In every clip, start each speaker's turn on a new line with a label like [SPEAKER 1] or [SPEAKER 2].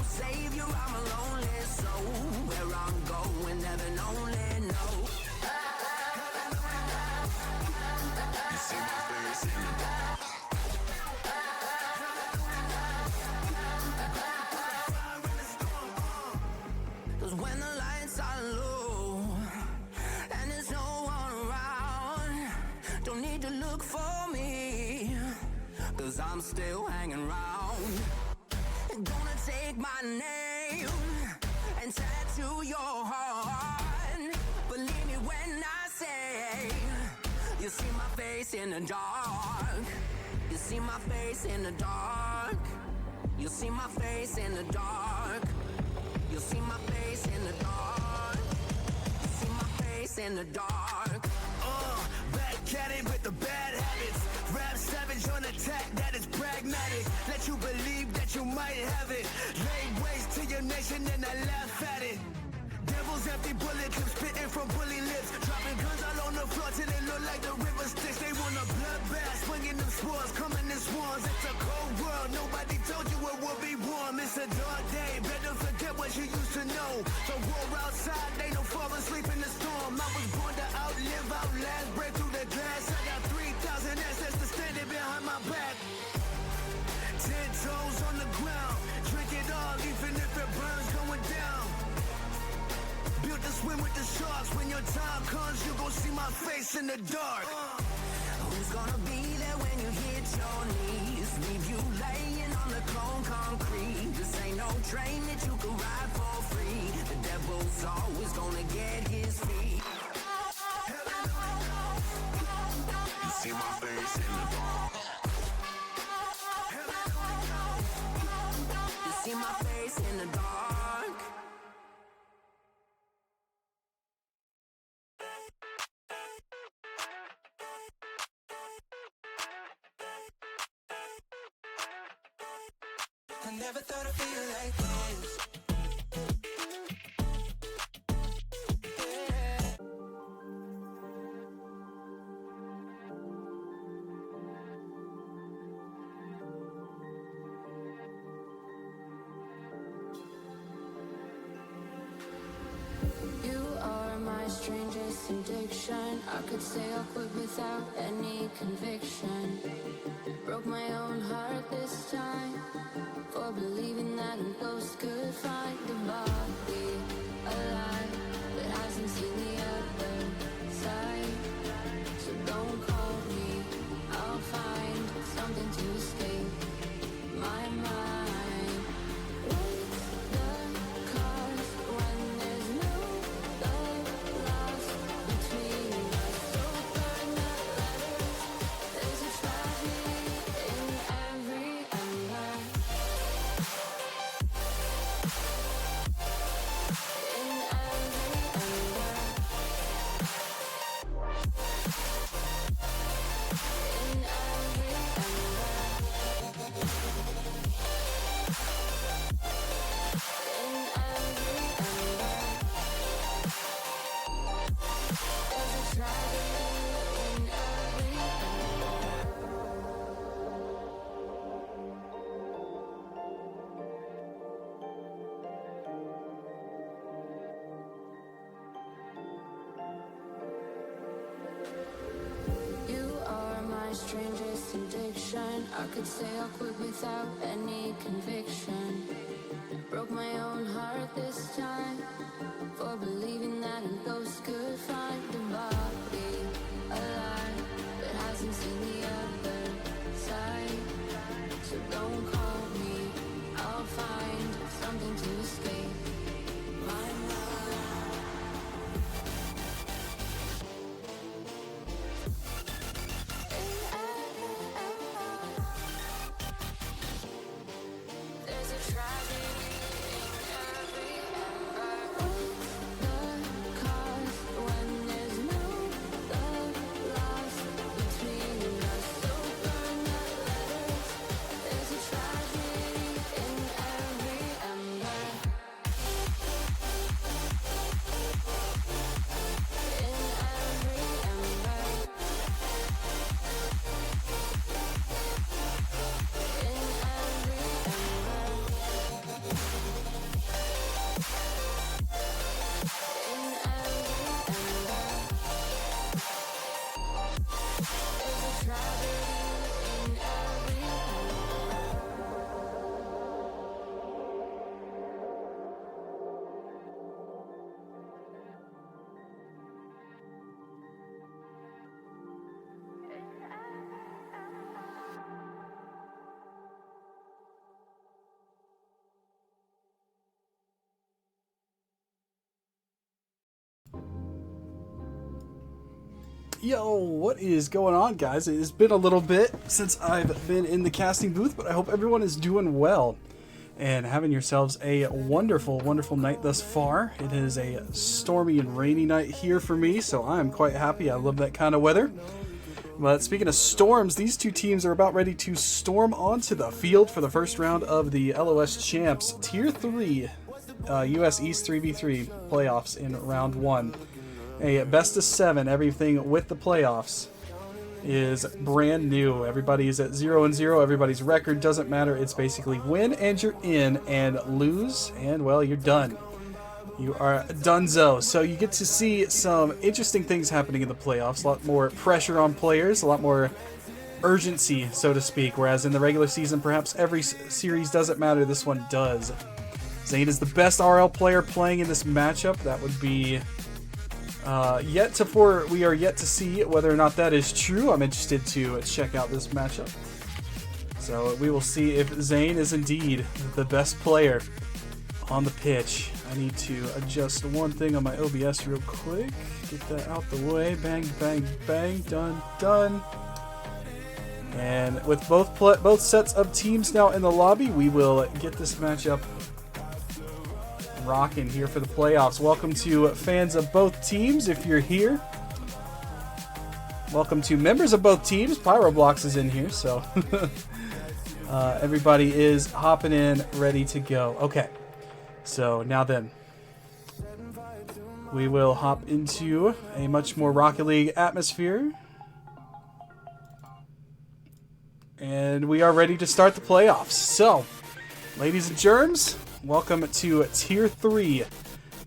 [SPEAKER 1] savior, I'm a lonely soul. Where I'm going, heaven only knows. You see my face in the dark. Cause when the lights are low and there's no one around, don't need to look for me, cause I'm still hanging around. Gonna take my name and tattoo your heart. Believe me when I say, you see my face in the dark. You see my face in the dark. You see my face in the dark. You see my face in the dark. You see my face in the dark.
[SPEAKER 2] Back at it with the bad habits. Rap savage on attack, that is pragmatic. Let you believe that you might have it. Lay waste to your nation and I laugh at it. Devil's empty bullet clips spitting from bully lips. Dropping guns all on the floor till they look like the river Styx. They want a bloodbath, swinging them spores, coming in swarms. It's a cold world, nobody told you it would be warm. It's a dark day, better forget what you used to know. The war outside, they don't fall asleep in the storm. I was born to outlive, outlast, break through the glass. I got 3,000 ancestors standing behind my back. 10 toes on the ground, drink it all, even if it burns going down. Built to swim with the sharks. When your time comes, you gon' see my face in the dark.
[SPEAKER 1] Who's gonna be there when you hit your knees? Leave you laying on the cold concrete. This ain't no train that you can ride for free. The devil's always gonna get his feet. You see my face in the dark. You see my face in the dark.
[SPEAKER 3] I never thought I'd feel like this.
[SPEAKER 4] You are my strangest addiction. I could say I'll quit without any conviction. Broke my own heart this time for believing that a ghost could find a body alive that hasn't seen the other side. So don't call me, I'll find something to escape my mind. What's the cost when there's no love lost between us? So burn the letters, there's a tragedy in every ember. Strangest addiction. I could say I'll quit without any conviction. Broke my own heart this time for believing that a ghost could find a body alive that hasn't seen the other side. So don't call me, I'll find something to escape my mind.
[SPEAKER 5] Yo, what is going on, guys? It's been a little bit since I've been in the casting booth, but I hope everyone is doing well and having yourselves a wonderful, wonderful night thus far. It is a stormy and rainy night here for me, so I'm quite happy. I love that kind of weather. But speaking of storms, these two teams are about ready to storm onto the field for the first round of the LOS Champs Tier 3 US East 3v3 playoffs in round 1. A best of 7, everything with the playoffs is brand new. Everybody is at 0-0. Everybody's record doesn't matter. It's basically win and you're in, and lose and, well, you're done. You are donezo. So you get to see some interesting things happening in the playoffs. A lot more pressure on players, a lot more urgency, so to speak. Whereas in the regular season, perhaps every series doesn't matter. This one does. Zane is the best RL player playing in this matchup. That would be we are yet to see whether or not that is true. I'm interested to check out this matchup. So we will see if Zane is indeed the best player on the pitch. I need to adjust one thing on my OBS real quick. Get that out the way. Bang, bang, bang. Done, done. And with both sets of teams now in the lobby, we will get this matchup rocking here for the playoffs. Welcome to fans of both teams if you're here. Welcome to members of both teams. Pyroblocks is in here, so everybody is hopping in, ready to go. Okay, so now then, we will hop into a much more Rocket League atmosphere. And we are ready to start the playoffs. So, ladies and germs, welcome to Tier 3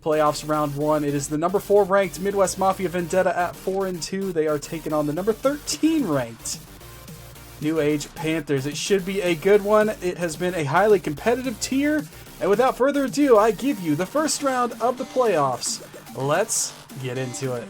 [SPEAKER 5] Playoffs Round 1. It is the number 4 ranked Midwest Mafia Vendetta at 4-2. They are taking on the number 13 ranked New Age Panthers. It should be a good one. It has been a highly competitive tier. And without further ado, I give you the first round of the playoffs. Let's get into it.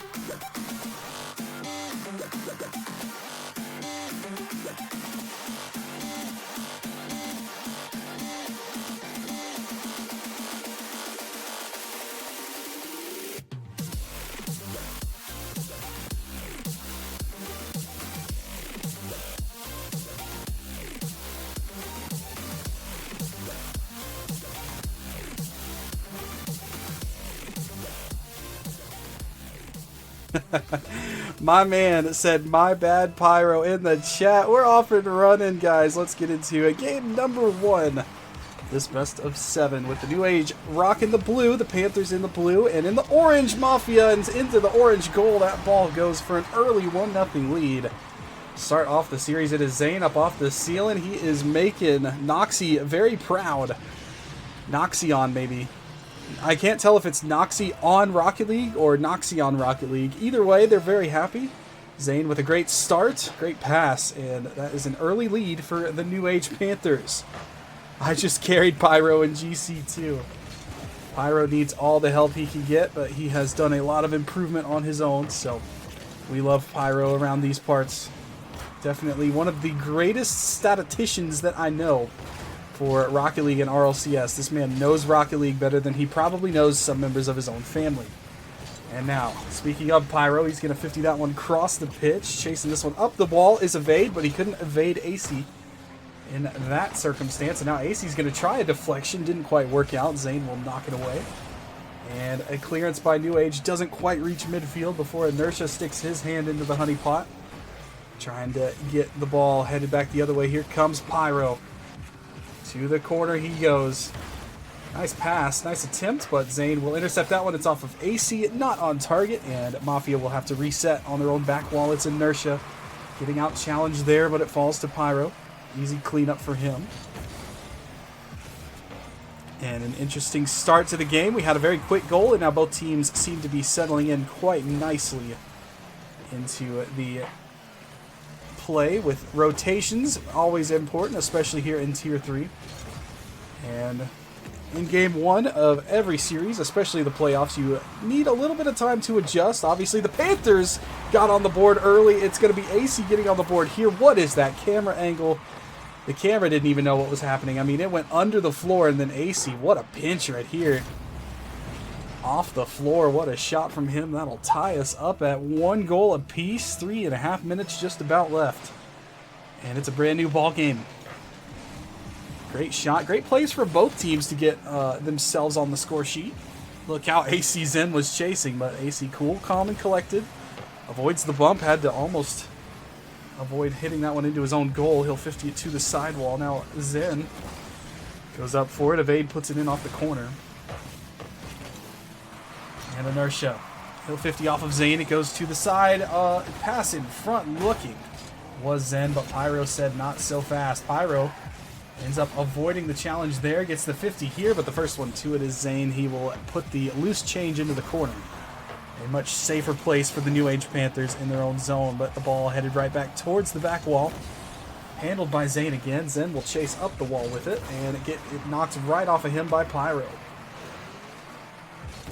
[SPEAKER 5] My man said, "My bad, Pyro," in the chat. We're off and running, guys. Let's get into it. Game number 1. This best of 7 with the New Age rocking the blue, the Panthers in the blue, and in the orange, Mafia, and into the orange goal. That ball goes for an early 1-0 lead. Start off the series. It is Zane up off the ceiling. He is making Noxy very proud. Noxy on, maybe. I can't tell if it's Noxy on Rocket League or Noxy on Rocket League. Either way, they're very happy. Zane with a great start, great pass, and that is an early lead for the New Age Panthers. I just carried Pyro in GC2. Pyro needs all the help he can get, but he has done a lot of improvement on his own, so we love Pyro around these parts. Definitely one of the greatest statisticians that I know for Rocket League and RLCS. This man knows Rocket League better than he probably knows some members of his own family. And now, speaking of Pyro, he's going to 50 that one across the pitch. Chasing this one up the ball is evade, but he couldn't evade AC in that circumstance. And now AC's going to try a deflection. Didn't quite work out. Zane will knock it away. And a clearance by New Age doesn't quite reach midfield before Inertia sticks his hand into the honey pot. Trying to get the ball headed back the other way. Here comes Pyro. To the corner he goes. Nice pass, nice attempt, but Zane will intercept that one. It's off of AC, not on target, and Mafia will have to reset on their own back wall. It's Inertia getting out challenged there, but it falls to Pyro. Easy cleanup for him. And an interesting start to the game. We had a very quick goal, and now both teams seem to be settling in quite nicely into the play with rotations, always important, especially here in Tier 3. And in Game 1 of every series, especially the playoffs, you need a little bit of time to adjust. Obviously, the Panthers got on the board early. It's going to be AC getting on the board here. What is that camera angle? The camera didn't even know what was happening. I mean, it went under the floor, and then AC, what a pinch right here. off the floor. What a shot from him. That'll tie us up at 1 goal apiece. 3.5 minutes just about left. And it's a brand new ball game. Great shot. Great plays for both teams to get themselves on the score sheet. Look how AC Zen was chasing, but AC cool, calm, and collected. Avoids the bump. Had to almost avoid hitting that one into his own goal. He'll 50 it to the sidewall. Now Zen goes up for it. Evade puts it in off the corner. And Inertia. He'll 50 off of Zane. It goes to the side. Pass in front looking was Zen, but Pyro said not so fast. Pyro ends up avoiding the challenge there. Gets the 50 here, but the first one to it is Zane. He will put the loose change into the corner. A much safer place for the New Age Panthers in their own zone, but the ball headed right back towards the back wall. Handled by Zane again. Zen will chase up the wall with it, and it knocked right off of him by Pyro.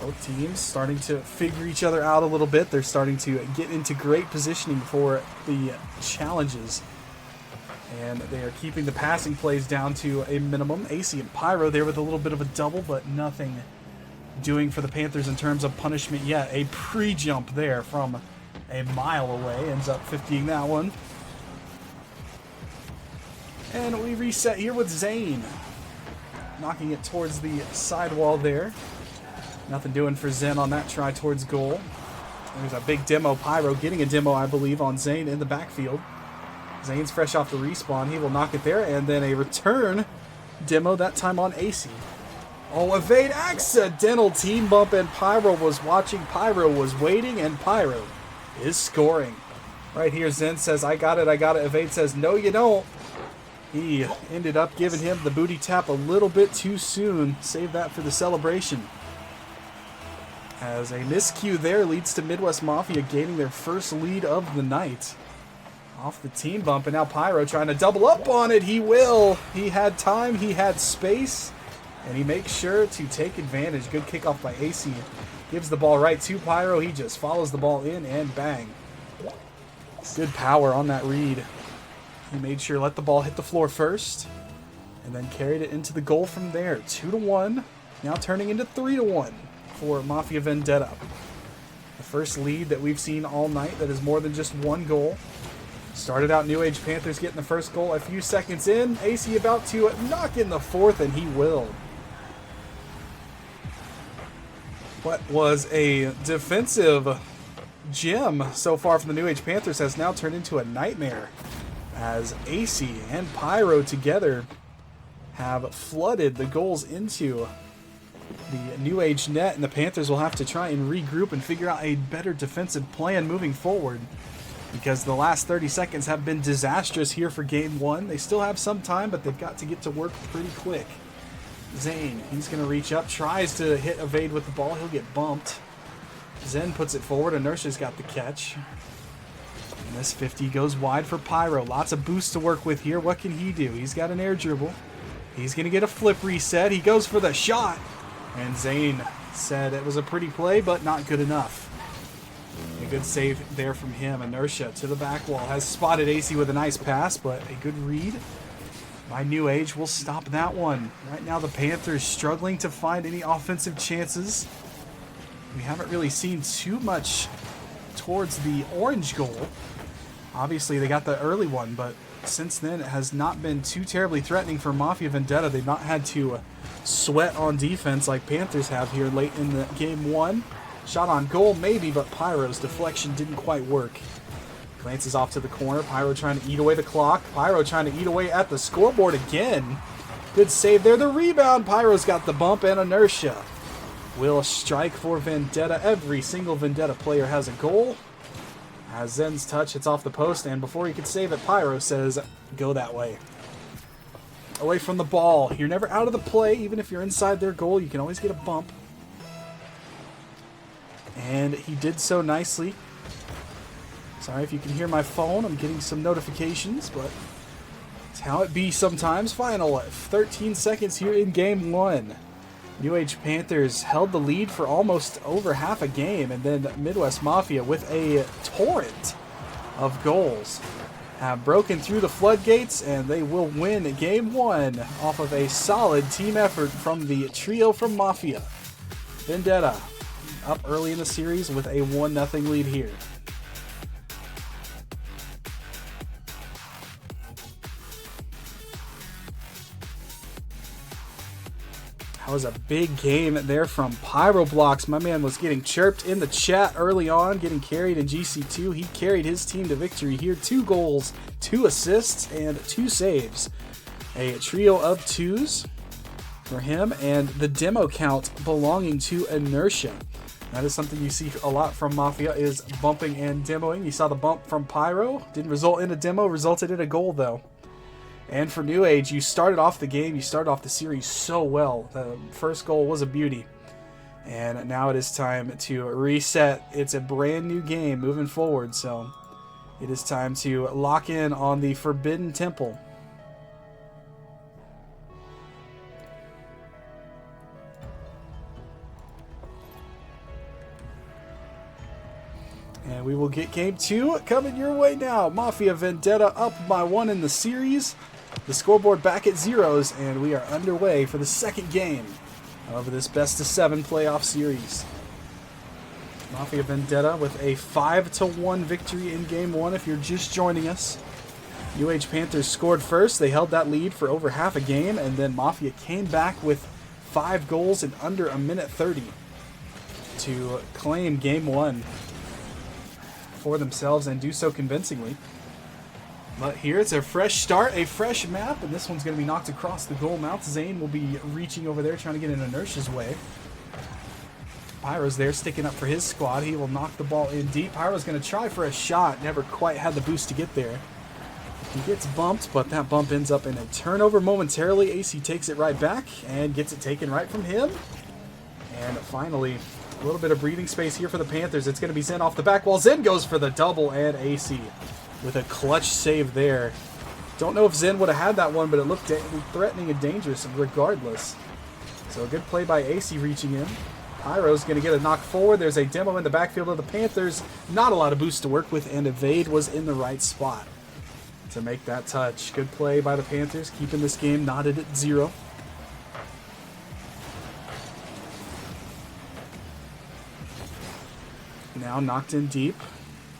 [SPEAKER 5] Both teams starting to figure each other out a little bit. They're starting to get into great positioning for the challenges. And they are keeping the passing plays down to a minimum. AC and Pyro there with a little bit of a double, but nothing doing for the Panthers in terms of punishment yet. A pre-jump there from a mile away. Ends up 50ing that one. And we reset here with Zane. Knocking it towards the sidewall there. Nothing doing for Zen on that try towards goal. There's a big demo. Pyro getting a demo, I believe, on Zane in the backfield. Zane's fresh off the respawn. He will knock it there. And then a return demo, that time on AC. Oh, Evade accidental team bump, and Pyro was watching. Pyro was waiting, and Pyro is scoring. Right here, Zen says, I got it, I got it. Evade says, no, you don't. He ended up giving him the booty tap a little bit too soon. Save that for the celebration. As a miscue there leads to Midwest Mafia gaining their first lead of the night. Off the team bump, and now Pyro trying to double up on it. He will. He had time, he had space, and he makes sure to take advantage. Good kickoff by AC. Gives the ball right to Pyro. He just follows the ball in, and bang. Good power on that read. He made sure to let the ball hit the floor first, and then carried it into the goal from there. 2-1, now turning into 3-1. For Mafia Vendetta. The first lead that we've seen all night that is more than just one goal. Started out New Age Panthers getting the first goal a few seconds in. AC about to knock in the fourth, and he will. What was a defensive gem so far from the New Age Panthers has now turned into a nightmare, as AC and Pyro together have flooded the goals into the New Age net, and the Panthers will have to try and regroup and figure out a better defensive plan moving forward, because the last 30 seconds have been disastrous here for game one. They still have some time, but they've got to get to work pretty quick. Zane, he's going to reach up, tries to hit Evade with the ball. He'll get bumped. Zen puts it forward. Inertia's got the catch. And this 50 goes wide for Pyro. Lots of boost to work with here. What can he do? He's got an air dribble. He's going to get a flip reset. He goes for the shot. And Zane said it was a pretty play, but not good enough. A good save there from him. Inertia to the back wall. Has spotted AC with a nice pass, but a good read by New Age will stop that one. Right now the Panthers struggling to find any offensive chances. We haven't really seen too much towards the orange goal. Obviously they got the early one, but since then it has not been too terribly threatening for Mafia Vendetta. They've not had to sweat on defense like Panthers have here late in the game one. Shot on goal maybe, but Pyro's deflection didn't quite work. Glances off to the corner. Pyro trying to eat away the clock. Pyro trying to eat away at the scoreboard again. Good save there. The rebound. Pyro's got the bump, and Inertia will strike for Vendetta. Every single Vendetta player has a goal. As Zen's touch, it's off the post, and before he could save it, Pyro says, go that way. Away from the ball. You're never out of the play. Even if you're inside their goal, you can always get a bump. And he did so nicely. Sorry if you can hear my phone. I'm getting some notifications, but it's how it be sometimes. Final 13 seconds here in game one. New Age Panthers held the lead for almost over half a game, and then Midwest Mafia, with a torrent of goals, have broken through the floodgates, and they will win game one off of a solid team effort from the trio from Mafia. Vendetta up early in the series with a 1-0 lead here. That was a big game there from Pyroblocks. My man was getting chirped in the chat early on, getting carried in GC2. He carried his team to victory here. 2 goals, 2 assists, and 2 saves. A trio of 2s for him, and the demo count belonging to Inertia. That is something you see a lot from Mafia, is bumping and demoing. You saw the bump from Pyro. Didn't result in a demo, resulted in a goal though. And for New Age, you started off the game, you started off the series so well. The first goal was a beauty. And now it is time to reset. It's a brand new game moving forward, so it is time to lock in on the Forbidden Temple. And we will get game 2 coming your way now. Mafia Vendetta up by 1 in the series. The scoreboard back at 0s, and we are underway for the second game of this best-of-7 playoff series. Mafia Vendetta with a 5-1 victory in game 1 if you're just joining us. Age Panthers scored first. They held that lead for over half a game, and then Mafia came back with 5 goals in under a minute 30 to claim game 1 for themselves and do so convincingly. But here it's a fresh start, a fresh map, and this one's going to be knocked across the goal mouth. Zane will be reaching over there trying to get in Inertia's way. Pyro's there sticking up for his squad. He will knock the ball in deep. Pyro's going to try for a shot. Never quite had the boost to get there. He gets bumped, but that bump ends up in a turnover momentarily. AC takes it right back and gets it taken right from him. And finally, a little bit of breathing space here for the Panthers. It's going to be Zen off the back wall. Zen goes for the double, and AC with a clutch save there. Don't know if Zen would have had that one, but it looked threatening and dangerous regardless. So a good play by AC reaching in. Pyro's going to get a knock forward. There's a demo in the backfield of the Panthers. Not a lot of boost to work with, and Evade was in the right spot to make that touch. Good play by the Panthers, keeping this game knotted at 0. Now knocked in deep.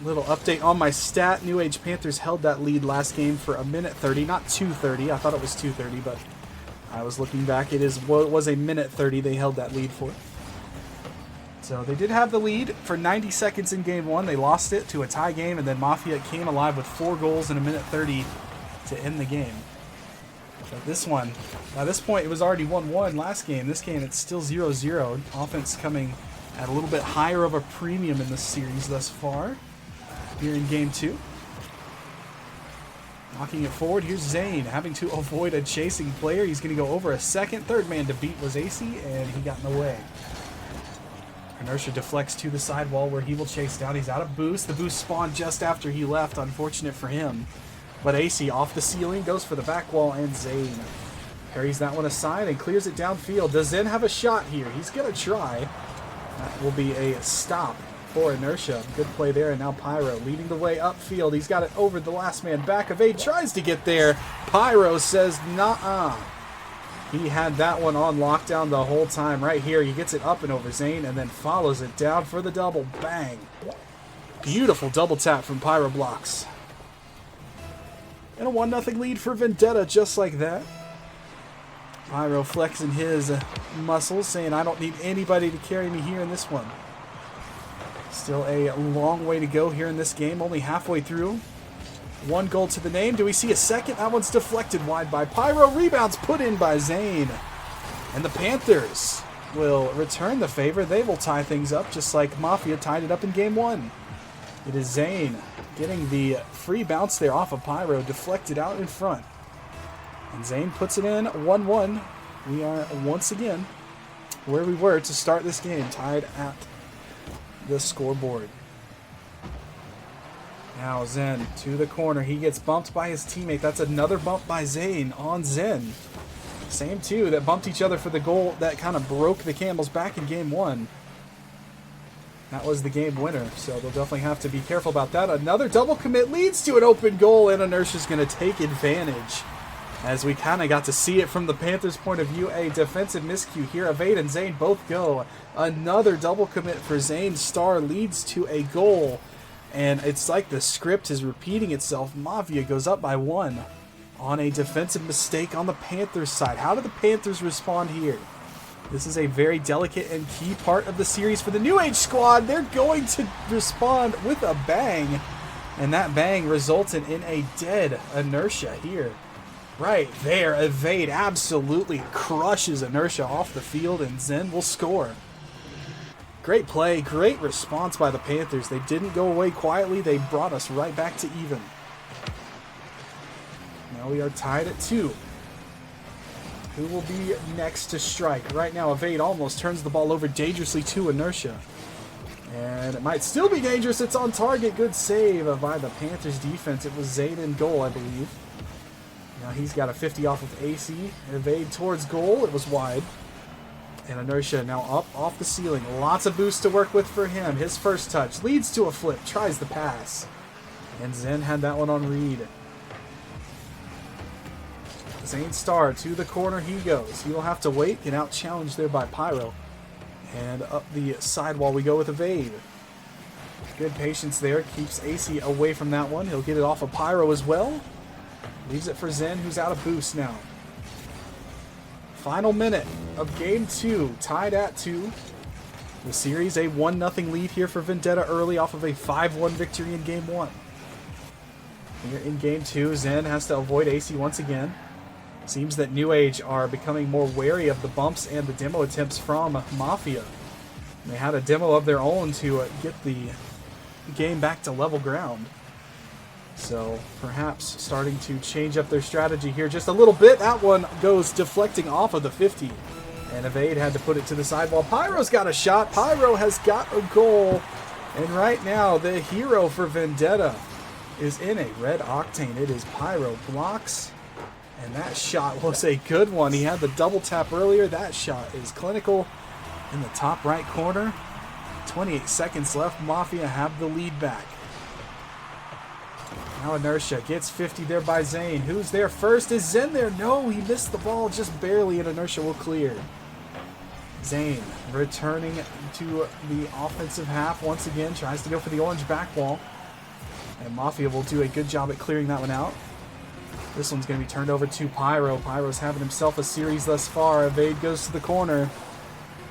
[SPEAKER 5] Little update on my stat. New Age Panthers held that lead last game for a minute 30, not 2:30. I thought it was 2:30, but I was looking back. It was a minute 30 they held that lead for. So they did have the lead for 90 seconds in game 1. They lost it to a tie game, and then Mafia came alive with 4 goals in a minute 30 to end the game. But this one, by this point, it was already 1-1 last game. This game, it's still 0-0. Offense coming at a little bit higher of a premium in this series thus far. Here in game 2. Knocking it forward. Here's Zane having to avoid a chasing player. He's going to go over a second. Third man to beat was AC, and he got in the way. Inertia deflects to the sidewall where he will chase down. He's out of boost. The boost spawned just after he left. Unfortunate for him. But AC off the ceiling goes for the back wall, and Zane parries that one aside and clears it downfield. Does Zane have a shot here? He's going to try. That will be a stop for Inertia. Good play there, and now Pyro leading the way upfield. He's got it over the last man back. Evade tries to get there. Pyro says nah. He had that one on lockdown the whole time. Right here, he gets it up and over Zane and then follows it down for the double. Bang. Beautiful double tap from Pyroblocks. And a 1-0 lead for Vendetta just like that. Pyro flexing his muscles, saying I don't need anybody to carry me here in this one. Still a long way to go here in this game, only halfway through. 1 goal to the name. Do we see a second? That one's deflected wide by Pyro. Rebounds put in by Zane. And the Panthers will return the favor. They will tie things up just like Mafia tied it up in game 1. It is Zane getting the free bounce there off of Pyro, deflected out in front. And Zane puts it in 1-1. We are once again where we were to start this game, tied at the scoreboard. Now Zen to the corner. He gets bumped by his teammate. That's another bump by Zane on Zen. Same two that bumped each other for the goal that kind of broke the Camels back in game 1. That was the game winner, so they'll definitely have to be careful about that. Another double commit leads to an open goal, and Inertia's going to take advantage as we kind of got to see it from the Panthers' point of view. A defensive miscue here. Evade and Zane both go. Another double commit for Zane. Star leads to a goal, and it's like the script is repeating itself. Mafia goes up by 1 on a defensive mistake on the Panthers side. How do the Panthers respond here? This is a very delicate and key part of the series for the New Age squad. They're going to respond with a bang, and that bang results in a dead Inertia here. Right there, Evade absolutely crushes Inertia off the field, and Zen will score. Great play, great response by the Panthers. They didn't go away quietly. They brought us right back to even. Now we are tied at 2. Who will be next to strike? Right now, Evade almost turns the ball over dangerously to Inertia. And it might still be dangerous. It's on target. Good save by the Panthers defense. It was Zane in goal, I believe. Now he's got a 50 off of AC. Evade towards goal. It was wide. And Inertia now up off the ceiling. Lots of boost to work with for him. His first touch leads to a flip. Tries the pass. And Zen had that one on read. Zane Star to the corner he goes. He will have to wait. Get out challenged there by Pyro. And up the sidewall we go with Evade. Good patience there. Keeps AC away from that one. He'll get it off of Pyro as well. Leaves it for Zen, who's out of boost now. Final minute of Game 2. Tied at 2. The series a 1-0 lead here for Vendetta early off of a 5-1 victory in Game 1. Here in Game 2, Zen has to avoid AC once again. Seems that New Age are becoming more wary of the bumps and the demo attempts from Mafia. They had a demo of their own to get the game back to level ground. So perhaps starting to change up their strategy here just a little bit. That one goes deflecting off of the 50. And Evade had to put it to the sidewall. Pyro's got a shot. Pyro has got a goal. And right now the hero for Vendetta is in a red octane. It is Pyro. Blocks. And that shot was a good one. He had the double tap earlier. That shot is clinical in the top right corner. 28 seconds left. Mafia have the lead back. Now Inertia gets 50 there by Zane. Who's there first? Is Zen there? No, he missed the ball just barely, and Inertia will clear. Zane returning to the offensive half once again. Tries to go for the orange back wall. And Mafia will do a good job at clearing that one out. This one's going to be turned over to Pyro. Pyro's having himself a series thus far. Evade goes to the corner.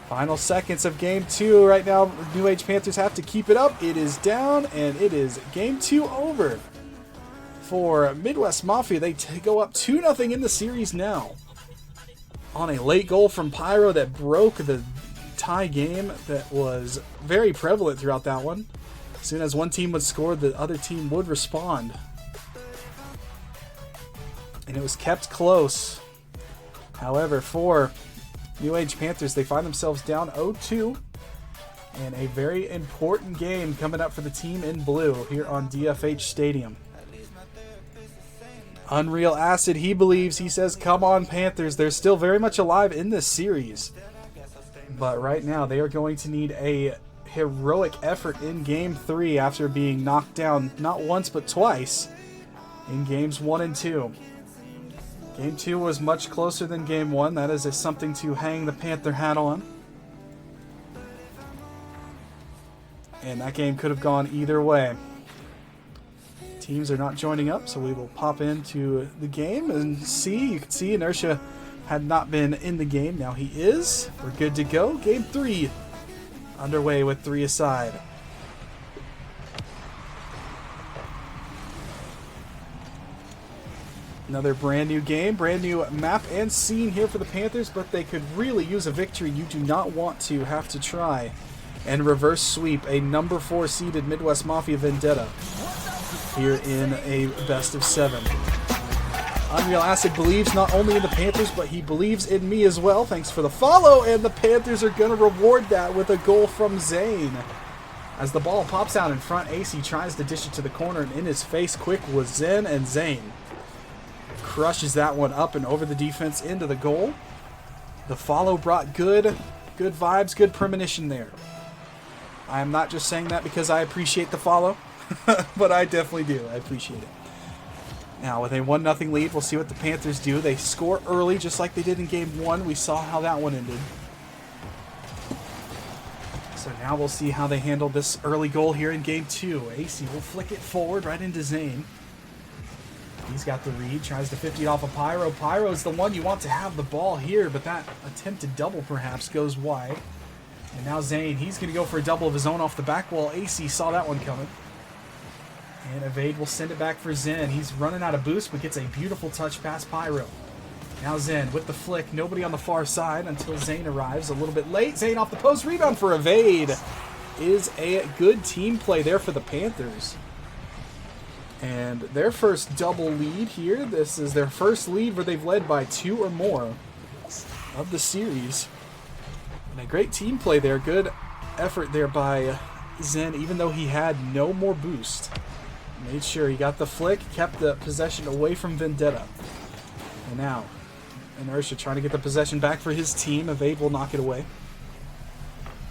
[SPEAKER 5] Final seconds of Game 2. Right now, New Age Panthers have to keep it up. It is down, and it is Game 2 over. For Midwest Mafia, they go up 2-0 in the series now. On a late goal from Pyro that broke the tie game that was very prevalent throughout that one. As soon as one team would score, the other team would respond. And it was kept close. However, for New Age Panthers, they find themselves down 0-2. And a very important game coming up for the team in blue here on DFH Stadium. Unreal Acid, he believes, he says, come on Panthers. They're still very much alive in this series. But right now, they are going to need a heroic effort in Game 3 after being knocked down not once but twice in Games 1 and 2. Game 2 was much closer than Game 1. That is something to hang the Panther hat on. And that game could have gone either way. Teams are not joining up, so we will pop into the game and see. You can see Inertia had not been in the game. Now he is. We're good to go. Game 3 underway with 3 aside. Another brand new game, brand new map and scene here for the Panthers, but they could really use a victory. You do not want to have to try and reverse sweep a number 4 seeded Midwest Mafia Vendetta here in a best of 7. Unreal Acid believes not only in the Panthers, but he believes in me as well. Thanks for the follow, and the Panthers are going to reward that with a goal from Zane. As the ball pops out in front, AC tries to dish it to the corner, and in his face quick was Zen, and Zane crushes that one up and over the defense into the goal. The follow brought good vibes, good premonition there. I am not just saying that because I appreciate the follow, but I definitely do. I appreciate it. Now with a 1-0 lead, we'll see what the Panthers do. They score early just like they did in game 1. We saw how that one ended. So now we'll see how they handle this early goal here in game 2. AC will flick it forward right into Zane. He's got the read, tries to 50 it off of Pyro. Pyro's the one you want to have the ball here, but that attempted double perhaps goes wide. And now Zane, he's going to go for a double of his own off the back wall. AC saw that one coming. And Evade will send it back for Zen. He's running out of boost, but gets a beautiful touch past Pyro. Now Zen with the flick. Nobody on the far side until Zane arrives a little bit late. Zane off the post. Rebound for Evade. Is a good team play there for the Panthers. And their first double lead here. This is their first lead where they've led by 2 or more of the series. And a great team play there. Good effort there by Zen, even though he had no more boost. Made sure he got the flick, kept the possession away from Vendetta. And now, Inertia trying to get the possession back for his team. Evade will knock it away.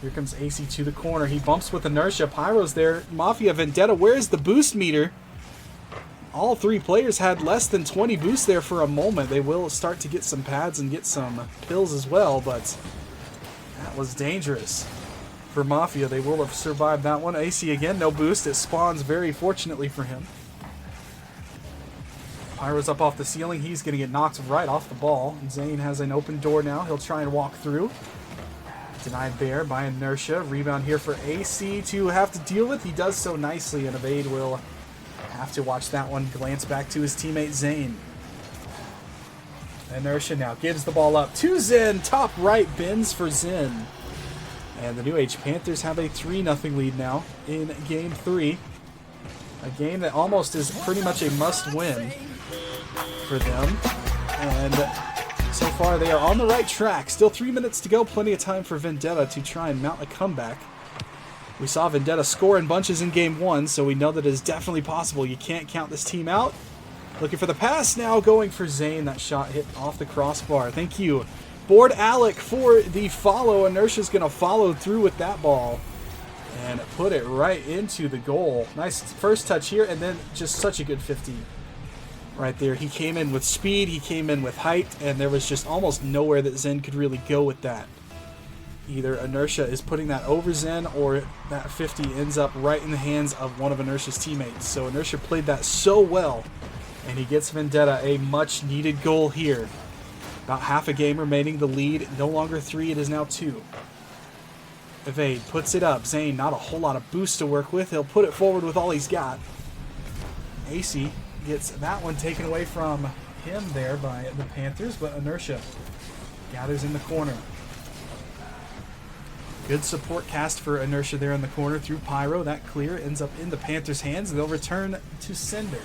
[SPEAKER 5] Here comes AC to the corner. He bumps with Inertia. Pyro's there. Mafia, Vendetta, where's the boost meter? All 3 players had less than 20 boosts there for a moment. They will start to get some pads and get some pills as well, but that was dangerous for Mafia. They will have survived that one. AC again, no boost. It spawns very fortunately for him. Pyro's up off the ceiling. He's going to get knocked right off the ball. Zane has an open door now. He'll try and walk through. Denied there by Inertia. Rebound here for AC to have to deal with. He does so nicely, and Evade will have to watch that one glance back to his teammate Zane. Inertia now gives the ball up to Zen. Top right bends for Zen. And the New Age Panthers have a 3-0 lead now in Game 3. A game that almost is pretty much a must-win for them. And so far they are on the right track. Still 3 minutes to go. Plenty of time for Vendetta to try and mount a comeback. We saw Vendetta score in bunches in Game 1, so we know that it is definitely possible. You can't count this team out. Looking for the pass now, going for Zane. That shot hit off the crossbar. Thank you, Board Alec, for the follow. Inertia's going to follow through with that ball and put it right into the goal. Nice first touch here, and then just such a good 50 right there. He came in with speed, he came in with height, and there was just almost nowhere that Zen could really go with that. Either Inertia is putting that over Zen, or that 50 ends up right in the hands of one of Inertia's teammates. So Inertia played that so well, and he gets Vendetta a much-needed goal here. About half a game remaining. The lead no longer 3, it is now 2. Evade puts it up. Zane, not a whole lot of boost to work with. He'll put it forward with all he's got. AC gets that one taken away from him there by the Panthers, but Inertia gathers in the corner. Good support cast for Inertia there in the corner through Pyro. That clear ends up in the Panthers' hands, and they'll return to sender.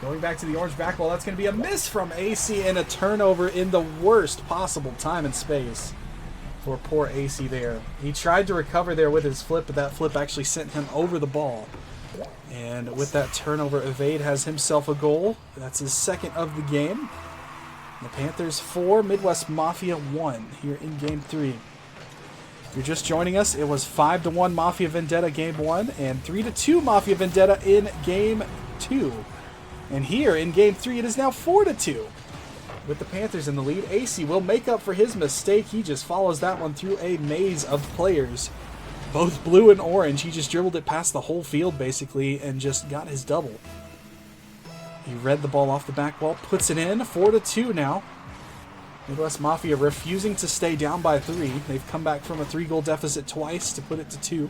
[SPEAKER 5] Going back to the orange back wall, that's going to be a miss from AC and a turnover in the worst possible time and space for poor AC there. He tried to recover there with his flip, but that flip actually sent him over the ball. And with that turnover, Evade has himself a goal. That's his second of the game. The Panthers 4, Midwest Mafia 1 here in Game 3. If you're just joining us, it was 5-1 Mafia Vendetta Game 1 and 3-2 Mafia Vendetta in Game 2. And here in Game 3, it is now 4-2. With the Panthers in the lead, AC will make up for his mistake. He just follows that one through a maze of players. Both blue and orange. He just dribbled it past the whole field, basically, and just got his double. He read the ball off the back wall, puts it in. 4-2 now. Midwest Mafia refusing to stay down by 3. They've come back from a 3-goal deficit twice to put it to 2.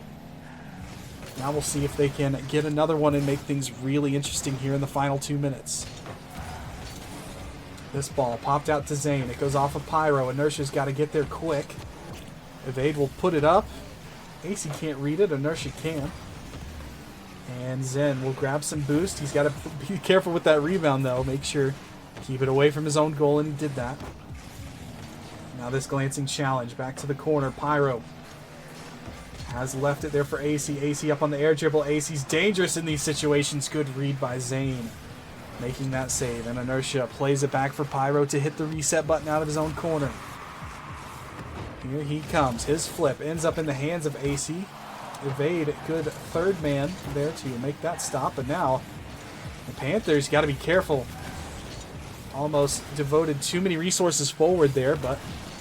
[SPEAKER 5] Now we'll see if they can get another one and make things really interesting here in the final 2 minutes. This ball popped out to Zane. It goes off of Pyro. Inertia's got to get there quick. Evade will put it up. AC can't read it. Inertia can. And Zen will grab some boost. He's got to be careful with that rebound, though. Make sure keep it away from his own goal, and he did that. Now this glancing challenge. Back to the corner. Pyro has left it there for AC. AC up on the air dribble. AC's dangerous in these situations. Good read by Zane, making that save. And Inertia plays it back for Pyro to hit the reset button out of his own corner. Here he comes. His flip ends up in the hands of AC. Evade, good third man there to make that stop. And now the Panthers got to be careful. almost devoted too many resources forward there, but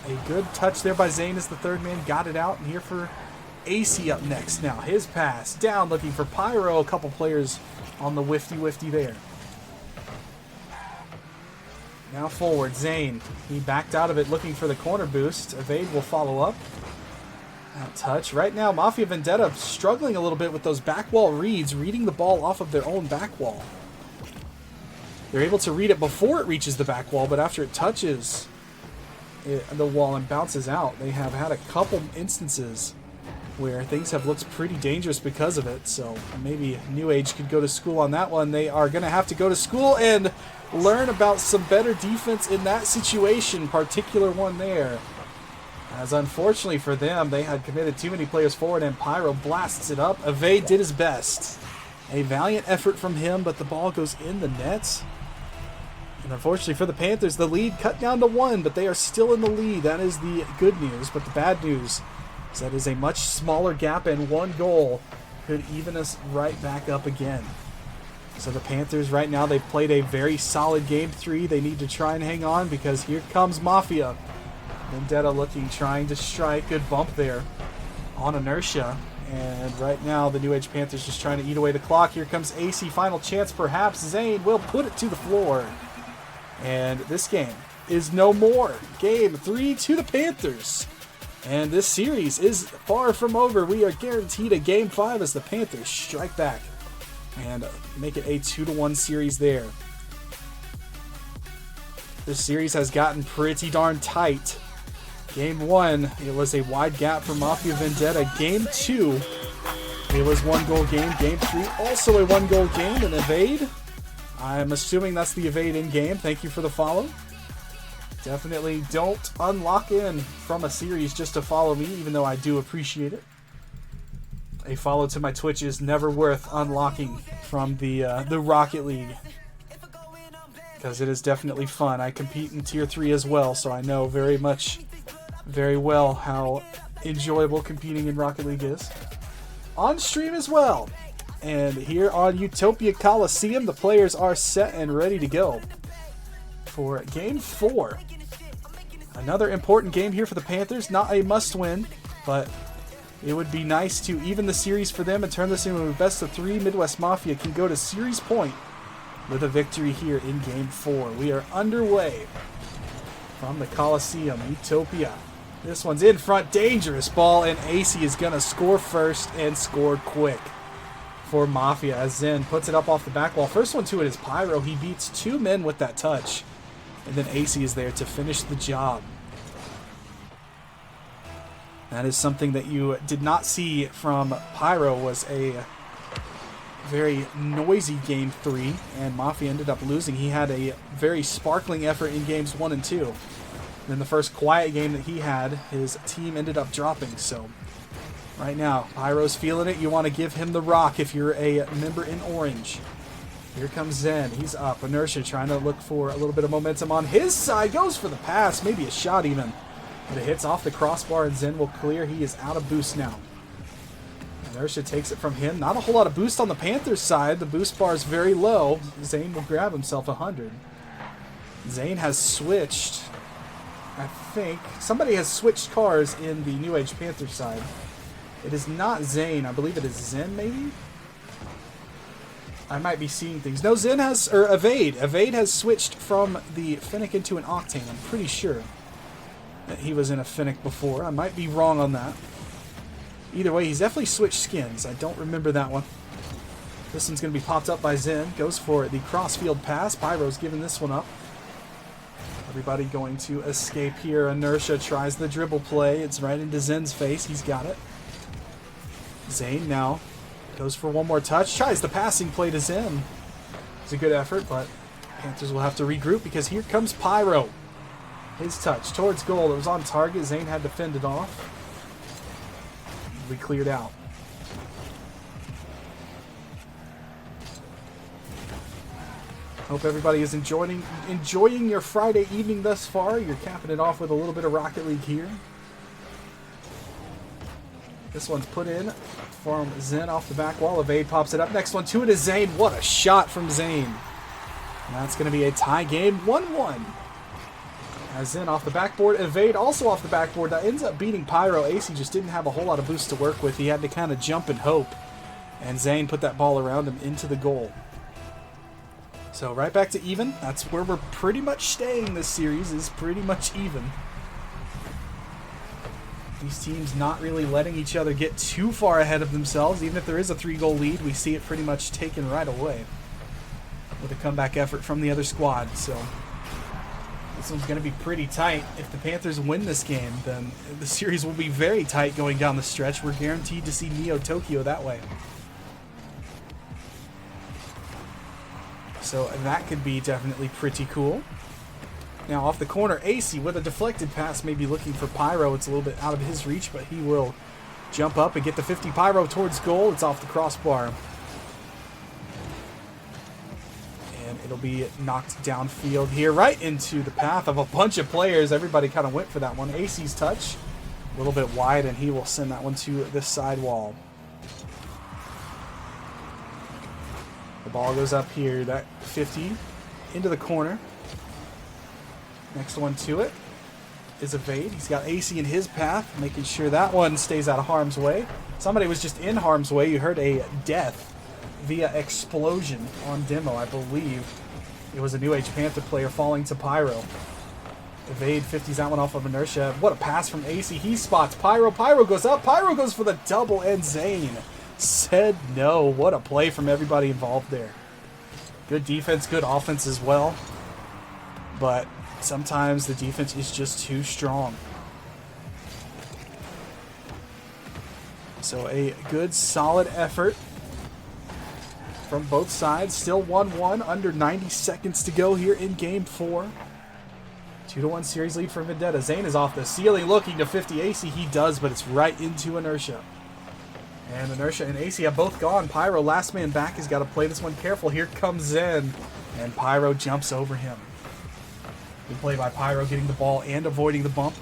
[SPEAKER 5] a good touch there by Zane as the third man got it out. And here for AC up next now. His pass down looking for Pyro. A couple players on the wifty there. Now forward, Zane. He backed out of it looking for the corner boost. Evade will follow up. That touch. Right now, Mafia Vendetta struggling a little bit with those back wall reads, reading the ball off of their own back wall. They're able to read it before it reaches the back wall, but after it touches the wall and bounces out, they have had a couple instances where things have looked pretty dangerous because of it. So maybe New Age could go to school on that one. They are going to have to go to school and learn about some better defense in that situation, particular one there. As unfortunately for them, they had committed too many players forward, and Pyro blasts it up. Evade did his best. A valiant effort from him, but the ball goes in the net. And unfortunately for the Panthers, the lead cut down to 1, but they are still in the lead. That is the good news, but the bad news is that is a much smaller gap, and 1 goal could even us right back up again. So the Panthers right now, they've played a very solid game 3. They need to try and hang on because here comes Mafia. Vendetta looking, trying to strike. Good bump there on inertia. And right now, the New Age Panthers just trying to eat away the clock. Here comes AC. Final chance, perhaps. Zane will put it to the floor. And this game is no more. Game 3 to the Panthers. And this series is far from over. We are guaranteed a Game 5 as the Panthers strike back and make it a 2-1 series there. This series has gotten pretty darn tight. Game 1, it was a wide gap for Mafia Vendetta. Game 2, it was 1-goal game. Game 3, also a 1-goal game. An evade. I'm assuming that's the evade in game. Thank you for the follow. Definitely don't unlock in from a series just to follow me, even though I do appreciate it. A follow to my Twitch is never worth unlocking from the Rocket League, because it is definitely fun. I compete in Tier 3 as well, so I know very well how enjoyable competing in Rocket League is. On stream as well. And here on Utopia Coliseum, the players are set and ready to go for Game 4. Another important game here for the Panthers. Not a must-win, but it would be nice to even the series for them and turn this into a best-of-3. Midwest Mafia can go to series point with a victory here in Game 4. We are underway from the Coliseum, Utopia. This one's in front, dangerous ball, and AC is going to score first and score quick for Mafia as Zen puts it up off the back wall. First one to it is Pyro. He beats 2 men with that touch, and then AC is there to finish the job. That is something that you did not see from Pyro, was a very noisy Game 3, and Mafia ended up losing. He had a very sparkling effort in Games 1 and 2. Then the first quiet game that he had, his team ended up dropping. So right now, Pyro's feeling it. You want to give him the rock if you're a member in orange. Here comes Zen. He's up. Inertia trying to look for a little bit of momentum on his side. Goes for the pass, maybe a shot even. But it hits off the crossbar and Zen will clear. He is out of boost now. Inertia takes it from him. Not a whole lot of boost on the Panthers side. The boost bar is very low. Zane will grab himself 100. Zane has switched. I think somebody has switched cars in the New Age Panthers side. It is not Zane. I believe it is Zen, maybe? I might be seeing things. No, Zen has, or Evade. Evade has switched from the Fennec into an Octane. I'm pretty sure that he was in a Fennec before. I might be wrong on that. Either way, he's definitely switched skins. I don't remember that one. This one's going to be popped up by Zen. Goes for the crossfield pass. Pyro's giving this one up. Everybody going to escape here. Inertia tries the dribble play. It's right into Zen's face. He's got it. Zane now goes for one more touch. Tries the passing play to Zen. It's a good effort, but Panthers will have to regroup because here comes Pyro. His touch towards goal. It was on target. Zane had to fend it off. We cleared out. Hope everybody is enjoying your Friday evening thus far. You're capping it off with a little bit of Rocket League here. This one's put in from Zen off the back wall. Evade pops it up. Next one to it is Zane. What a shot from Zane. And that's going to be a tie game, 1-1. As Zen off the backboard, Evade also off the backboard. That ends up beating Pyro. AC just didn't have a whole lot of boost to work with. He had to kind of jump and hope. And Zane put that ball around him into the goal. So right back to even. That's where we're pretty much staying this series, is pretty much even. These teams not really letting each other get too far ahead of themselves. Even if there is a 3-goal lead, we see it pretty much taken right away with a comeback effort from the other squad. So this one's going to be pretty tight. If the Panthers win this game, then the series will be very tight going down the stretch. We're guaranteed to see Neo Tokyo that way. So that could be definitely pretty cool. Now off the corner, AC with a deflected pass, maybe looking for Pyro. It's a little bit out of his reach, but he will jump up and get the 50. Pyro towards goal. It's off the crossbar. And it'll be knocked downfield here, right into the path of a bunch of players. Everybody kind of went for that one. AC's touch, a little bit wide, and he will send that one to the side wall. The ball goes up here, that 50 into the corner. Next one to it is Evade. He's got AC in his path, making sure that one stays out of harm's way. Somebody was just in harm's way. You heard a death via explosion on demo, I believe. It was a new Age Panther player falling to Pyro. Evade 50s that one off of inertia. What a pass from AC. He spots Pyro. Pyro goes up. Pyro goes for the double, and Zane said no. What a play from everybody involved there. Good defense, good offense as well. But sometimes the defense is just too strong. So a good, solid effort from both sides. Still 1-1, under 90 seconds to go here in Game 4. 2-1 series lead for Vendetta. Zane is off the ceiling looking to 50 AC. He does, but it's right into inertia. And inertia and AC have both gone. Pyro, last man back, has got to play this one careful. Here comes Zen, and Pyro jumps over him. Good play by Pyro, getting the ball and avoiding the bump.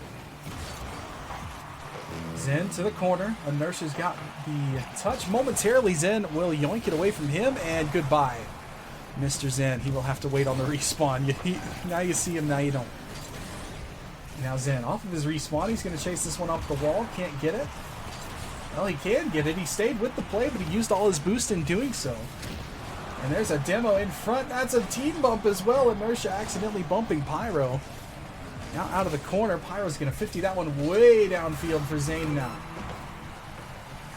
[SPEAKER 5] Zen to the corner. Inertia's got the touch momentarily. Zen will yoink it away from him, and goodbye, Mr. Zen. He will have to wait on the respawn. Now you see him, now you don't. Now Zen, off of his respawn, he's going to chase this one up the wall. Can't get it. Well, he can get it. He stayed with the play, but he used all his boost in doing so. And there's a demo in front. That's a team bump as well. Inertia accidentally bumping Pyro. Now out of the corner. Pyro's going to 50 that one way downfield for Zane now.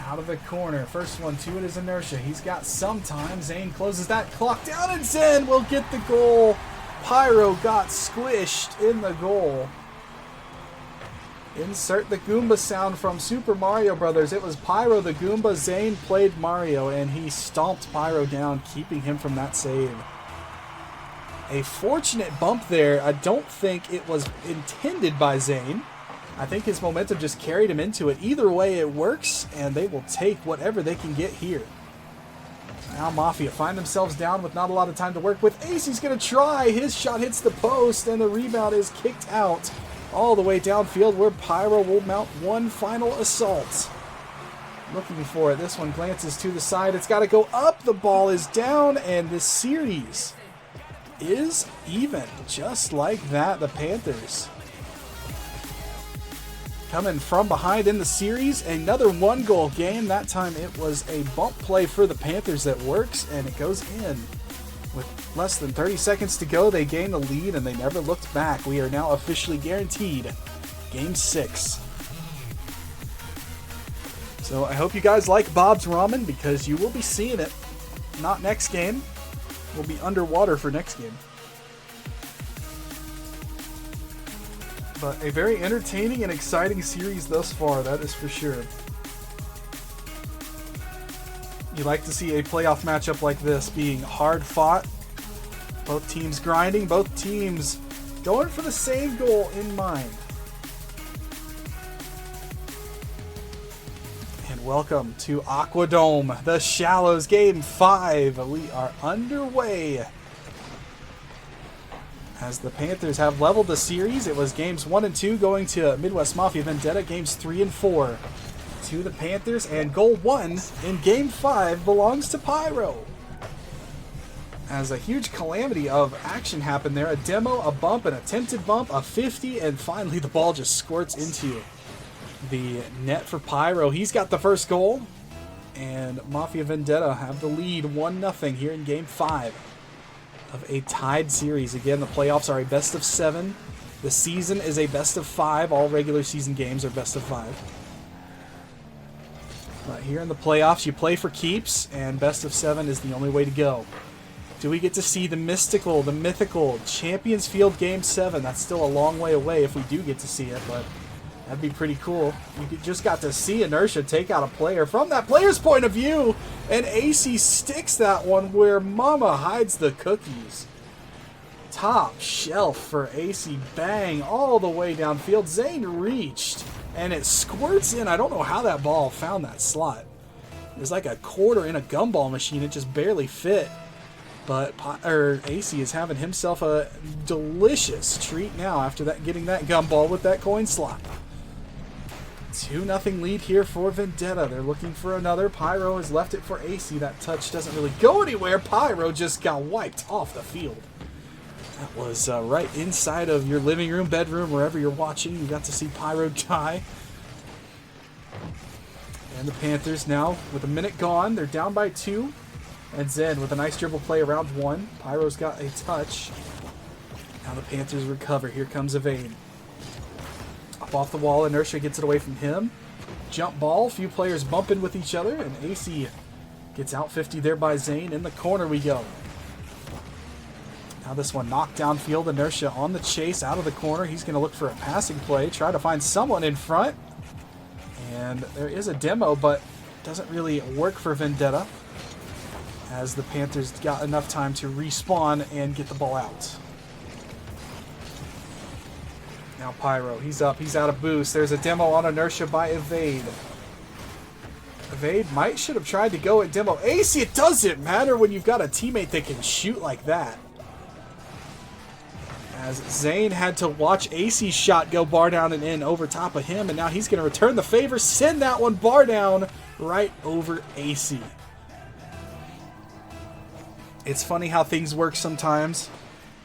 [SPEAKER 5] Out of the corner. First one to it is Inertia. He's got some time. Zane closes that clock down, and Zen will get the goal. Pyro got squished in the goal. Insert the Goomba sound from Super Mario Brothers. It was Pyro the Goomba. Zane played Mario, and he stomped Pyro down, keeping him from that save. A fortunate bump there. I don't think it was intended by Zane. I think his momentum just carried him into it. Either way, it works, and they will take whatever they can get here. Now Mafia find themselves down with not a lot of time to work with. AC's going to try. His shot hits the post, and the rebound is kicked out all the way downfield, where Pyro will mount one final assault. Looking for it. This one glances to the side. It's got to go up. The ball is down, and this series is even. Just like that, the Panthers coming from behind in the series. Another 1-goal game. That time it was a bump play for the Panthers that works, and it goes in. With less than 30 seconds to go, they gain the lead, and they never looked back. We are now officially guaranteed Game 6. So I hope you guys like Bob's Ramen, because you will be seeing it. Not next game. We'll be underwater for next game. But a very entertaining and exciting series thus far, that is for sure. You like to see a playoff matchup like this being hard fought. Both teams grinding, both teams going for the same goal in mind. And welcome to Aquadome, the Shallows, Game 5. We are underway. As the Panthers have leveled the series, it was games 1 and 2 going to Midwest Mafia Vendetta, games 3 and 4 to the Panthers, and goal 1 in Game 5 belongs to Pyro. as a huge calamity of action happened there. A demo, a bump, an attempted bump, a 50, and finally the ball just squirts into the net for Pyro. He's got the first goal, and Mafia Vendetta have the lead 1-0 here in Game 5 of a tied series. Again, the playoffs are a best of 7. The season is a best of 5. All regular season games are best of 5. But here in the playoffs, you play for keeps, and best of 7 is the only way to go. Do we get to see the mystical, the mythical Champions Field Game 7? That's still a long way away if we do get to see it, but that'd be pretty cool. You just got to see Inertia take out a player from that player's point of view, and AC sticks that one where Mama hides the cookies. Top shelf for AC. Bang, all the way downfield. Zane reached, and it squirts in. I don't know how that ball found that slot. There's like a quarter in a gumball machine. It just barely fit. But AC is having himself a delicious treat now after that, getting that gumball with that coin slot. 2-0 lead here for Vendetta. They're looking for another. Pyro has left it for AC. That touch doesn't really go anywhere. Pyro just got wiped off the field. That was right inside of your living room, bedroom, wherever you're watching. You got to see Pyro die. And the Panthers now, with a minute gone, they're down by 2. And Zen with a nice dribble play around 1. Pyro's got a touch. Now the Panthers recover. Here comes Evade. Up off the wall, Inertia gets it away from him. Jump ball, few players bumping with each other, and AC gets out 50 there by Zane. In the corner we go. Now this one knocked downfield. Inertia on the chase out of the corner. He's going to look for a passing play, try to find someone in front. And there is a demo, but doesn't really work for Vendetta, as the Panthers got enough time to respawn and get the ball out. Now Pyro, he's up, he's out of boost. There's a demo on Inertia by Evade. Evade should have tried to go at demo. AC, it doesn't matter when you've got a teammate that can shoot like that. As Zane had to watch AC's shot go bar down and in over top of him, and now he's going to return the favor, send that one bar down right over AC. It's funny how things work sometimes.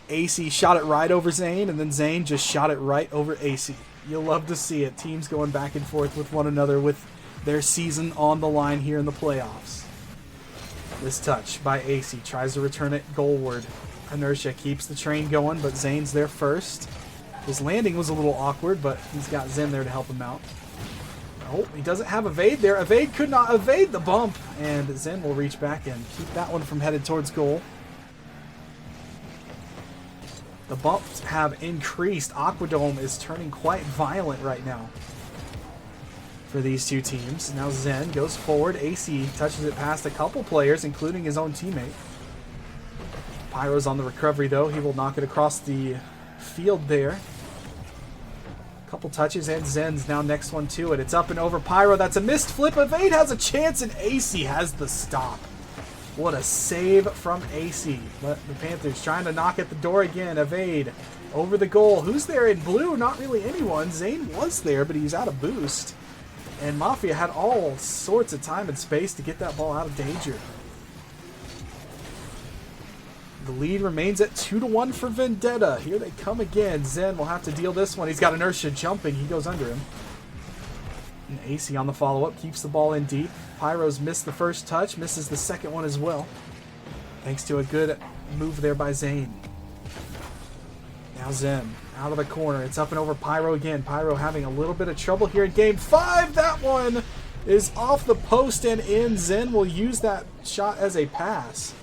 [SPEAKER 5] AC shot it right over Zane, and then Zane just shot it right over AC. You'll love to see it. Teams going back and forth with one another with their season on the line here in the playoffs. This touch by AC tries to return it goalward. Inertia keeps the train going, but Zane's there first. His landing was a little awkward, but he's got Zen there to help him out. Oh, he doesn't have Evade there. Evade could not evade the bump, and Zen will reach back and keep that one from headed towards goal. The bumps have increased. Aquadome is turning quite violent right now for these two teams. Now Zen goes forward. AC touches it past a couple players, including his own teammate. Pyro's on the recovery, though. He will knock it across the field there. Couple touches, and Zen's now next one to it. It's up and over Pyro. That's a missed flip. Evade has a chance, and AC has the stop. What a save from AC. But the Panthers trying to knock at the door again. Evade over the goal. Who's there in blue? Not really anyone. Zane was there, but he's out of boost. And Mafia had all sorts of time and space to get that ball out of danger. The lead remains at 2-1 for Vendetta. Here they come again. Zen will have to deal this one. He's got Inertia jumping. He goes under him. And AC on the follow-up keeps the ball in deep. Pyro's missed the first touch, misses the second one as well, thanks to a good move there by Zane. Now Zen out of the corner. It's up and over Pyro again. Pyro having a little bit of trouble here in Game 5. That one is off the post and in. Zen will use that shot as a pass.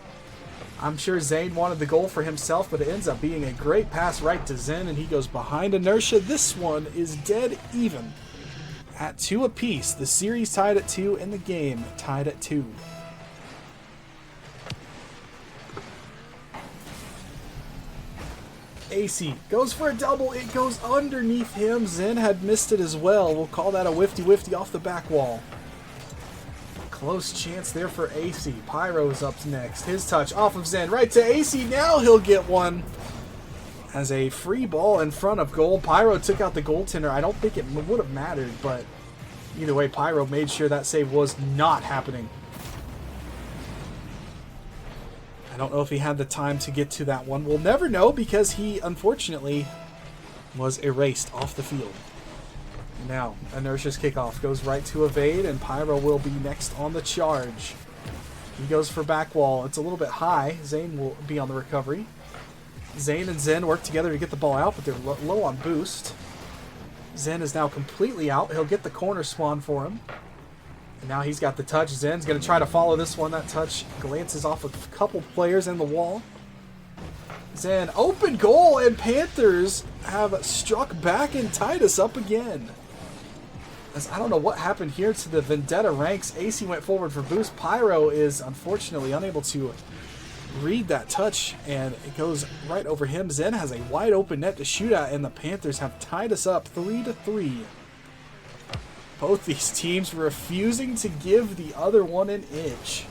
[SPEAKER 5] I'm sure Zane wanted the goal for himself, but it ends up being a great pass right to Zen, and he goes behind Inertia. This one is dead even at 2 apiece. The series tied at 2 and the game tied at 2. AC goes for a double. It goes underneath him. Zen had missed it as well. We'll call that a whifty-whifty off the back wall. Close chance there for AC. Pyro's up next. His touch off of Zen right to AC. Now he'll get one as a free ball in front of goal. Pyro took out the goaltender. I don't think it would have mattered, but either way, Pyro made sure that save was not happening. I don't know if he had the time to get to that one. We'll never know because he, unfortunately, was erased off the field. Now, Inertia's kickoff goes right to evade, and Pyro will be next on the charge. He goes for back wall. It's a little bit high. Zane will be on the recovery. Zane and Zen work together to get the ball out, but they're low on boost. Zen is now completely out. He'll get the corner spawn for him. And now he's got the touch. Zen's going to try to follow this one. That touch glances off a couple players in the wall. Zen, open goal, and Panthers have struck back and tied us up again. As I don't know what happened here to the Vendetta ranks. AC went forward for boost. Pyro is unfortunately unable to read that touch, and it goes right over him. Zen has a wide open net to shoot at, and the Panthers have tied us up 3-3. Both these teams refusing to give the other one an inch.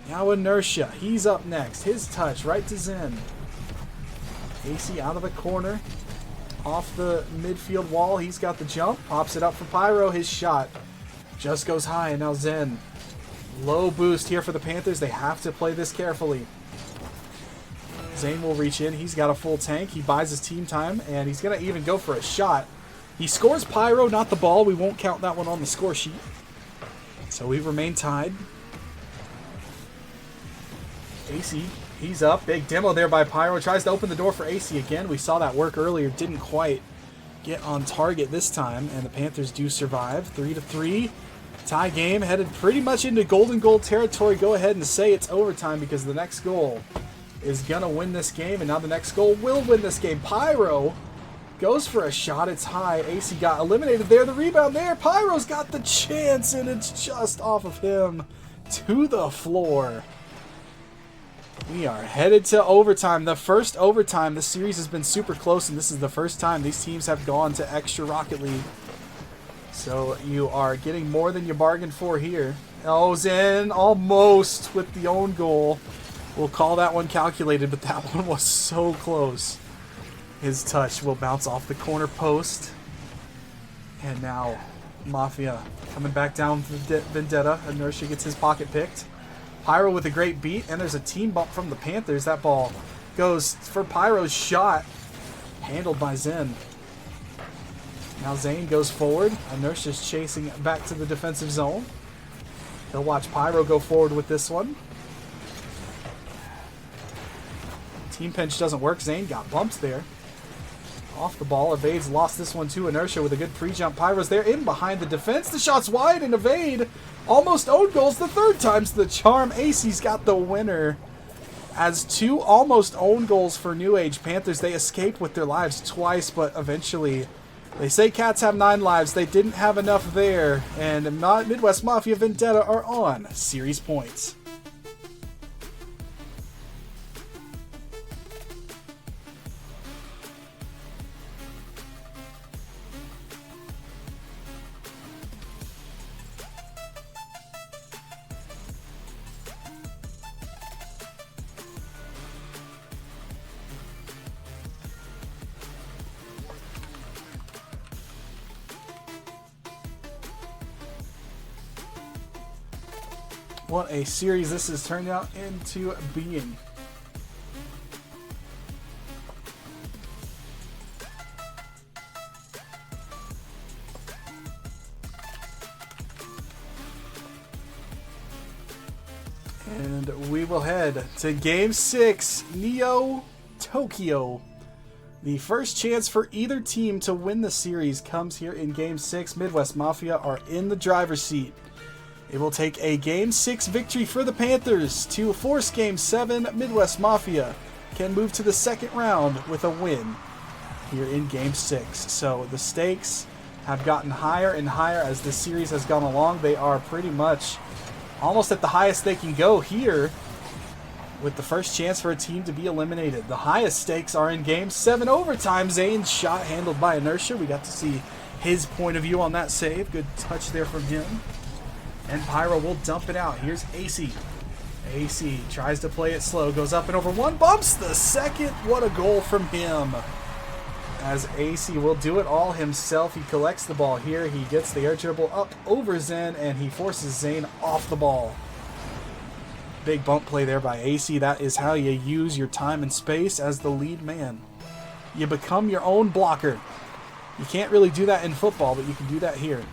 [SPEAKER 5] Now Inertia, he's up next. His touch right to Zen. AC out of the corner. Off the midfield wall, he's got the jump. Pops it up for Pyro. His shot just goes high, and now Zen. Low boost here for the Panthers. They have to play this carefully. Zane will reach in. He's got a full tank. He buys his team time, and he's going to even go for a shot. He scores Pyro, not the ball. We won't count that one on the score sheet. So we remain tied. AC, he's up. Big demo there by Pyro. Tries to open the door for AC again. We saw that work earlier. Didn't quite get on target this time, and the Panthers do survive. 3-3. Tie game, headed pretty much into golden goal territory. Go ahead and say it's overtime because the next goal is going to win this game, and now the next goal will win this game. Pyro goes for a shot. It's high. AC got eliminated there. The rebound there. Pyro's got the chance, and it's just off of him to the floor. We are headed to overtime. The first overtime. The series has been super close, and this is the first time these teams have gone to extra Rocket League. So you are getting more than you bargained for here. Oh, Zen almost with the own goal. We'll call that one calculated, but that one was so close. His touch will bounce off the corner post. And now Mafia coming back down for Vendetta. Inertia gets his pocket picked. Pyro with a great beat, and there's a team bump from the Panthers. That ball goes for Pyro's shot. Handled by Zen. Now Zane goes forward. Inertia's chasing back to the defensive zone. He'll watch Pyro go forward with this one. Team pinch doesn't work. Zane got bumped there. Off the ball. Evades lost this one to Inertia with a good pre-jump. Pyro's there in behind the defense. The shot's wide, and Evade almost own goals the third time's the charm. AC's got the winner. As two almost own goals for New Age Panthers. They escaped with their lives twice, but eventually... They say cats have 9 lives. They didn't have enough there. And Midwest Mafia Vendetta are on series points. What a series this has turned out into being. And we will head to Game 6, Neo Tokyo. The first chance for either team to win the series comes here in Game 6. Midwest Mafia are in the driver's seat. It will take a Game 6 victory for the Panthers to force Game 7. Midwest Mafia can move to the second round with a win here in Game 6. So the stakes have gotten higher and higher as this series has gone along. They are pretty much almost at the highest they can go here with the first chance for a team to be eliminated. The highest stakes are in Game 7 overtime. Zane's shot handled by Inertia. We got to see his point of view on that save. Good touch there from him. And Pyro will dump it out. Here's AC. AC tries to play it slow. Goes up and over one. Bumps the second. What a goal from him. As AC will do it all himself. He collects the ball here. He gets the air dribble up over Zen. And he forces Zane off the ball. Big bump play there by AC. That is how you use your time and space as the lead man. You become your own blocker. You can't really do that in football, but you can do that here.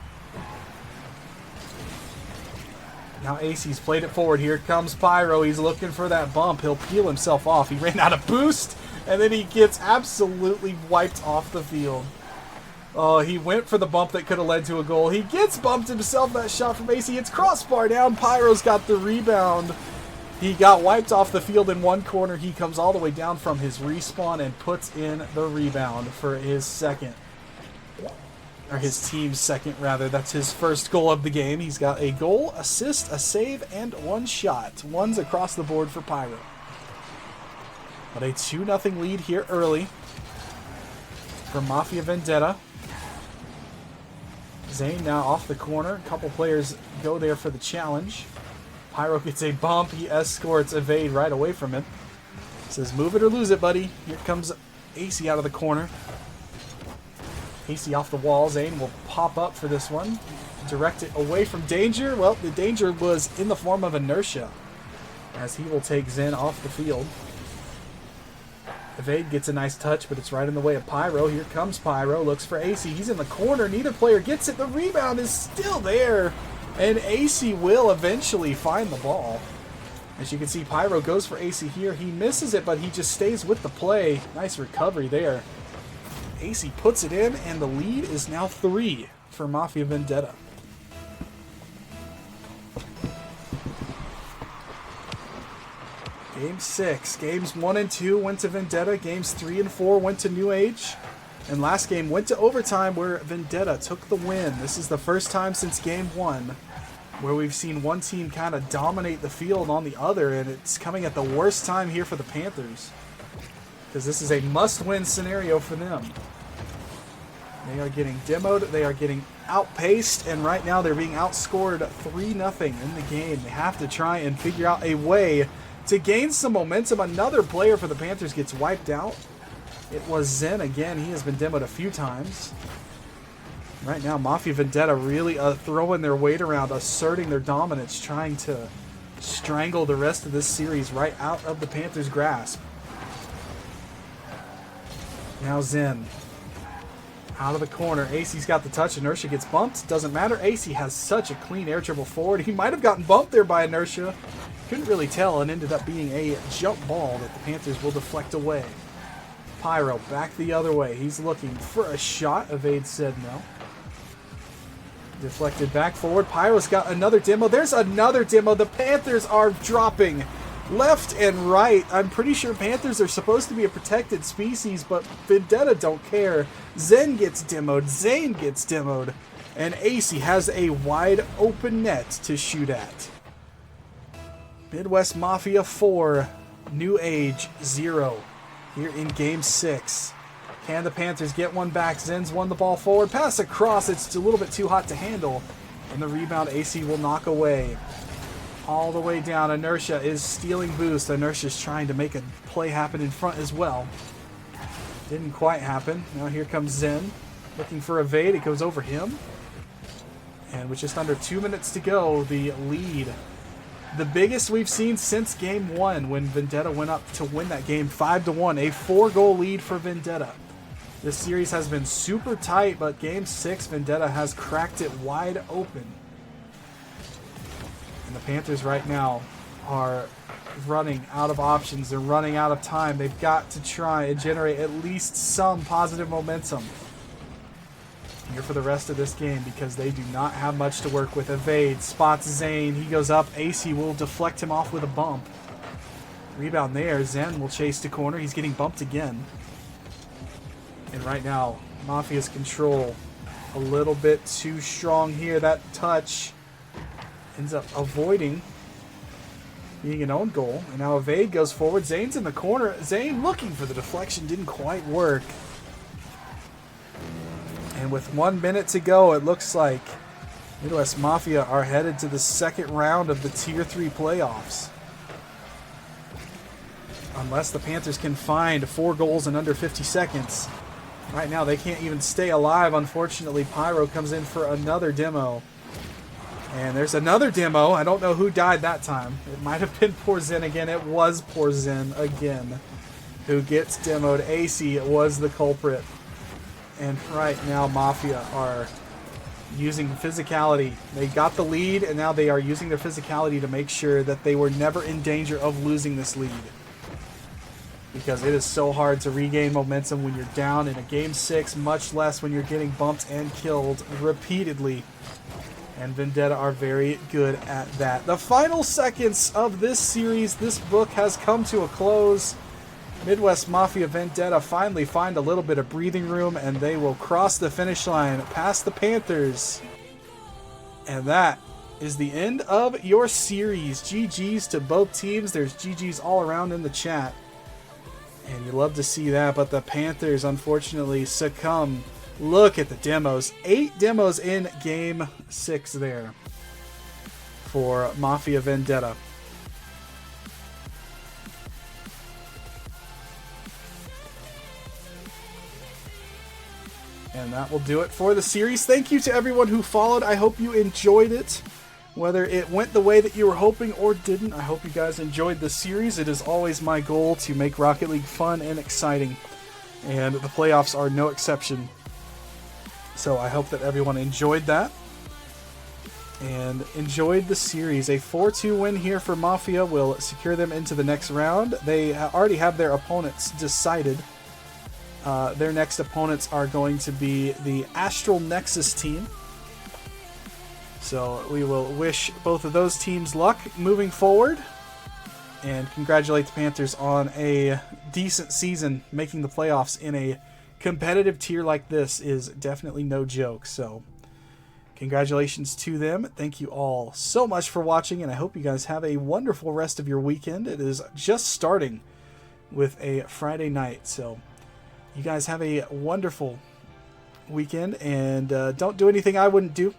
[SPEAKER 5] Now AC's played it forward. Here comes Pyro. He's looking for that bump. He'll peel himself off. He ran out of boost, and then he gets absolutely wiped off the field. Oh, he went for the bump that could have led to a goal. He gets bumped himself. That shot from AC. It's crossbar down. Pyro's got the rebound. He got wiped off the field in one corner. He comes all the way down from his respawn and puts in the rebound for his second. Or his team's second, rather. That's his first goal of the game. He's got a goal, assist, a save, and one shot. One's across the board for Pyro. But a 2-0 lead here early for Mafia Vendetta. Zane now off the corner. A couple players go there for the challenge. Pyro gets a bump. He escorts Evade right away from him. Says, move it or lose it, buddy. Here comes AC out of the corner. AC off the wall. Zane will pop up for this one. Direct it away from danger. Well, the danger was in the form of inertia, as he will take Zen off the field. Evade gets a nice touch, but it's right in the way of Pyro. Here comes Pyro. Looks for AC. He's in the corner. Neither player gets it. The rebound is still there, and AC will eventually find the ball. As you can see, Pyro goes for AC here. He misses it, but he just stays with the play. Nice recovery there. AC puts it in, and the lead is now 3 for Mafia Vendetta. Game 6. Games 1 and 2 went to Vendetta. Games 3 and 4 went to New Age. And last game went to overtime, where Vendetta took the win. This is the first time since Game 1 where we've seen one team kind of dominate the field on the other, and it's coming at the worst time here for the Panthers, because this is a must-win scenario for them. They are getting demoed, they are getting outpaced, and right now they're being outscored 3-0 in the game. They have to try and figure out a way to gain some momentum. Another player for the Panthers gets wiped out. It was Zen again. He has been demoed a few times. Right now, Mafia Vendetta really throwing their weight around, asserting their dominance, trying to strangle the rest of this series right out of the Panthers' grasp. Now Zen out of the corner. AC's got the touch. Inertia gets bumped. Doesn't matter. AC has such a clean air dribble forward. He might have gotten bumped there by Inertia. Couldn't really tell, and ended up being a jump ball that the Panthers will deflect away. Pyro back the other way. He's looking for a shot. Evade said no. Deflected back forward. Pyro's got another demo. There's another demo. The Panthers are dropping left and right. I'm pretty sure Panthers are supposed to be a protected species, but Vendetta don't care. Zen gets demoed. Zane gets demoed. And AC has a wide open net to shoot at. Midwest Mafia 4, New Age 0 here in Game 6. Can the Panthers get one back? Zen's won the ball forward. Pass across. It's a little bit too hot to handle. And the rebound AC will knock away. All the way down. Inertia is stealing boost. Inertia's trying to make a play happen in front as well. Didn't quite happen. Now here comes Zen. Looking for Evade. It goes over him. And with just under 2 minutes to go, the lead, the biggest we've seen since Game 1, when Vendetta went up to win that game 5-1. A 4-goal lead for Vendetta. This series has been super tight, but Game 6, Vendetta has cracked it wide open. And the Panthers right now are running out of options. They're running out of time. They've got to try and generate at least some positive momentum here for the rest of this game, because they do not have much to work with. Evade spots Zane. He goes up. AC will deflect him off with a bump. Rebound there. Zen will chase to corner. He's getting bumped again. And right now, Mafia's control a little bit too strong here. That touch ends up avoiding being an own goal. And now Evade goes forward. Zane's in the corner. Zane looking for the deflection. Didn't quite work. And with 1 minute to go, it looks like Midwest Mafia are headed to the second round of the Tier 3 playoffs. Unless the Panthers can find 4 goals in under 50 seconds. Right now, they can't even stay alive. Unfortunately, Pyro comes in for another demo. And there's another demo. I don't know who died that time. It might have been Porzen again. It was Porzen again who gets demoed. AC was the culprit. And right now Mafia are using physicality. They got the lead, and now they are using their physicality to make sure that they were never in danger of losing this lead. Because it is so hard to regain momentum when you're down in a game 6, much less when you're getting bumped and killed repeatedly. And Vendetta are very good at that. The final seconds of this series, this book has come to a close. Midwest Mafia Vendetta finally find a little bit of breathing room, and they will cross the finish line past the Panthers. And that is the end of your series. GG's to both teams. There's GG's all around in the chat. And you love to see that, but the Panthers unfortunately succumb. Look at the demos. 8 demos in game 6 there for Mafia Vendetta. And that will do it for the series. Thank you to everyone who followed. I hope you enjoyed it. Whether it went the way that you were hoping or didn't, I hope you guys enjoyed the series. It is always my goal to make Rocket League fun and exciting. And the playoffs are no exception. So I hope that everyone enjoyed that. And enjoyed the series. A 4-2 win here for Mafia will secure them into the next round. They already have their opponents decided. Their next opponents are going to be the Astral Nexus team. So we will wish both of those teams luck moving forward. And congratulate the Panthers on a decent season. Making the playoffs in a competitive tier like this is definitely no joke. So congratulations to them. Thank you all so much for watching, and I hope you guys have a wonderful rest of your weekend. It is just starting with a Friday night. So you guys have a wonderful weekend, and don't do anything I wouldn't do.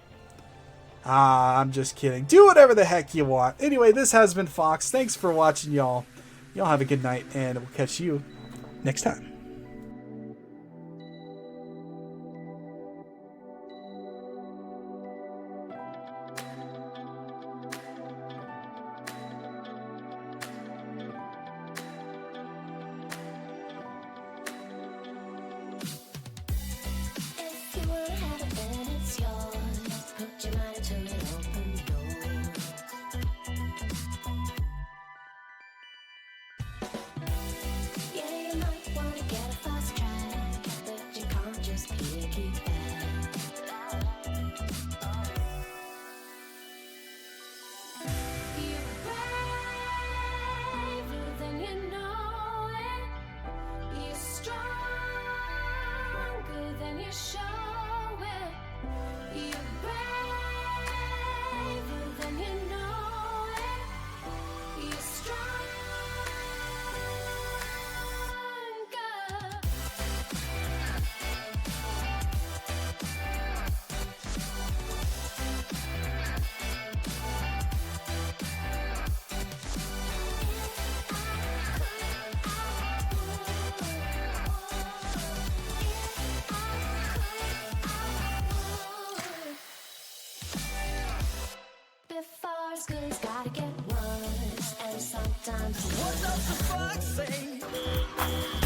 [SPEAKER 5] I'm just kidding. Do whatever the heck you want. Anyway, this has been Fox. Thanks for watching, y'all. Y'all have a good night, and we'll catch you next time.
[SPEAKER 4] If you were having it, it's yours. Put your mind into an open door. Yeah, you might want to get a fast track, but you can't just piggyback. You're braver than you know it. You're stronger than you show it. You're braver than you know it. You're stronger. Before school's gotta get worse, and sometimes
[SPEAKER 2] What does the fox say?